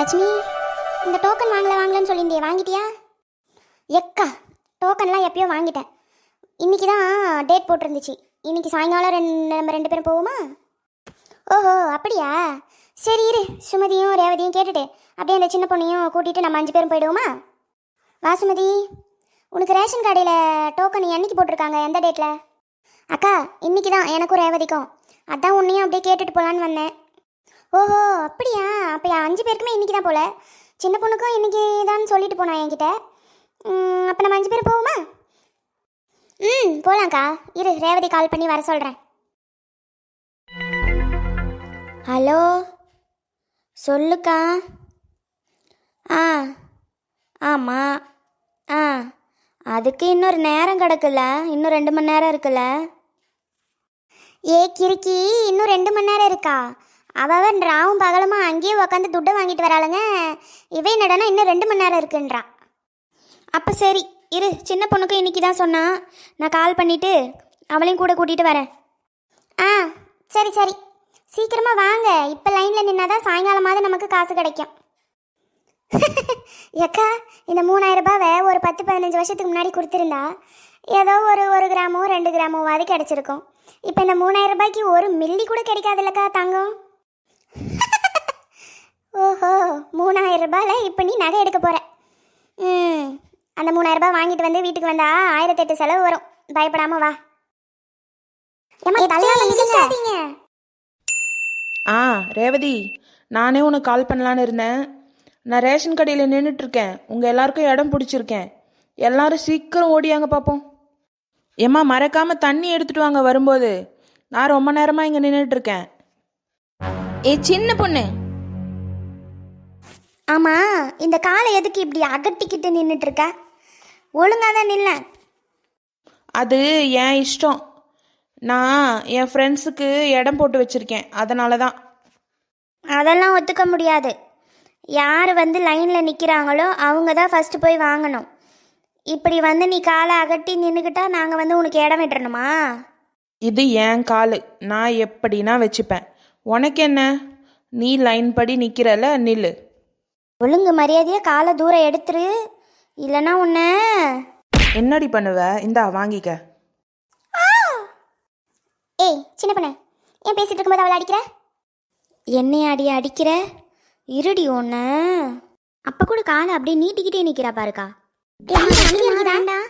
லட்சுமி, இந்த டோக்கன் வாங்கலன்னு சொல்லியிருந்தே, வாங்கிட்டியா? எக்கா, டோக்கன்லாம் எப்பயோ வாங்கிட்டேன். இன்றைக்கி தான் டேட் போட்டிருந்துச்சு. இன்றைக்கி சாயங்காலம் நம்ம 2 பேரும் போவோமா? ஓஹோ, அப்படியா? சரி இரு, சுமதியும் ரேவதியும் கேட்டுட்டு அப்படியே அந்த சின்ன பொண்ணையும் கூட்டிகிட்டு நம்ம 5 பேரும் போயிடுவோமா? வா சுமதி, உனக்கு ரேஷன் கடையில் டோக்கன் என்னைக்கு போட்டிருக்காங்க? எந்த டேட்டில்? அக்கா, இன்றைக்கி தான் எனக்கும் ரேவதிக்கும். அதான் உன்னையும் அப்படியே கேட்டுட்டு போகலான்னு வந்தேன். ஓஹோ, அப்படியா? அப்போ 5 பேருக்குமே இன்றைக்கி தான் போல. சின்ன பொண்ணுக்கும் இன்றைக்கி தான் சொல்லிட்டு போனான் என்கிட்ட. அப்போ நம்ம 5 பேர் போவோமா? போகலாங்க்கா. இரு, ரேவதி கால் பண்ணி வர சொல்கிறேன். ஹலோ, சொல்லுக்கா. ஆமாம். அதுக்கு இன்னொரு நேரம் கிடக்குல்ல, இன்னும் 2 மணி நேரம் இருக்குல்ல. ஏ கிறுக்கி, இன்னும் 2 மணி நேரம் இருக்கா? அவன் ராவும் பகலுமா அங்கேயே உக்காந்து துட்டை வாங்கிட்டு வராளுங்க. இவன் என்னடனா இன்னும் 2 மணி நேரம் இருக்குன்றா. அப்போ சரி இரு, சின்ன பொண்ணுக்கும் இன்றைக்கி தான் சொன்னான். நான் கால் பண்ணிவிட்டு அவளையும் கூட கூட்டிகிட்டு வரேன். சரி சரி, சீக்கிரமாக வாங்க. இப்போ லைனில் நின்னாதான் சாயங்காலமாவது நமக்கு காசு கிடைக்கும். எக்கா, இந்த 3000 ரூபாவை ஒரு 10-15 வருஷத்துக்கு முன்னாடி கொடுத்துருந்தா ஏதோ ஒரு கிராமோ 2 கிராமோவாது கிடச்சிருக்கும். இப்போ இந்த 3000 ரூபாய்க்கு 1 மில்லி கூட கிடைக்காதுல்லக்கா தங்கம். ஓஹோ, 3000 ரூபாயில் இப்போ நீ நகை எடுக்க போகிற. அந்த 3000 ரூபாய் வாங்கிட்டு வந்து வீட்டுக்கு வந்தா 1008 செலவு வரும். பயப்படாம வா. ரேவதி, நானே உனக்கு கால் பண்ணலான்னு இருந்தேன். நான் ரேஷன் கடையில் நின்றுட்டுருக்கேன். உங்கள் எல்லாருக்கும் இடம் பிடிச்சிருக்கேன். எல்லாரும் சீக்கிரம் ஓடியாங்க பார்ப்போம். ஏம்மா, மறக்காமல் தண்ணி எடுத்துகிட்டு வாங்க வரும்போது. நான் ரொம்ப நேரமாக இங்கே நின்றுட்டுருக்கேன். சின்ன பொண்ணு. ஆமாம், இந்த காலை எதுக்கு இப்படி அகட்டிக்கிட்டு நின்றுட்டுருக்க? ஒழுங்காக தான் நில்ல. அது என் இஷ்டம். நான் என் ஃப்ரெண்ட்ஸுக்கு இடம் போட்டு வச்சுருக்கேன், அதனால தான். அதெல்லாம் ஒத்துக்க முடியாது. யார் வந்து லைனில் நிற்கிறாங்களோ அவங்க தான் ஃபஸ்ட்டு போய் வாங்கணும். இப்படி வந்து நீ காலை அகட்டி நின்றுக்கிட்டா நாங்கள் வந்து உனக்கு இடம் விட்டுறணுமா? இது என் காலு, நான் எப்படின்னா வச்சுப்பேன். உனக்கு என்ன? நீ லைன் படி நிற்கிறல, நில்லு. ஒழுங்கு மரியாதையாக காலை தூரம் எடுத்துரு, இல்லைன்னா உன்ன. என்னடி பண்ணுவ? இந்தா வாங்கிக்க. ஏய் சின்ன பொண்ணு, ஏன் பேசிட்டு இருக்கும்போது அவளை அடிக்கிற? என்னைய அடிக்கிற? இருடி ஒன்று. அப்போ கூட காலை அப்படியே நீட்டிக்கிட்டே நிற்கிறா பாருக்கா. வேண்டாம்,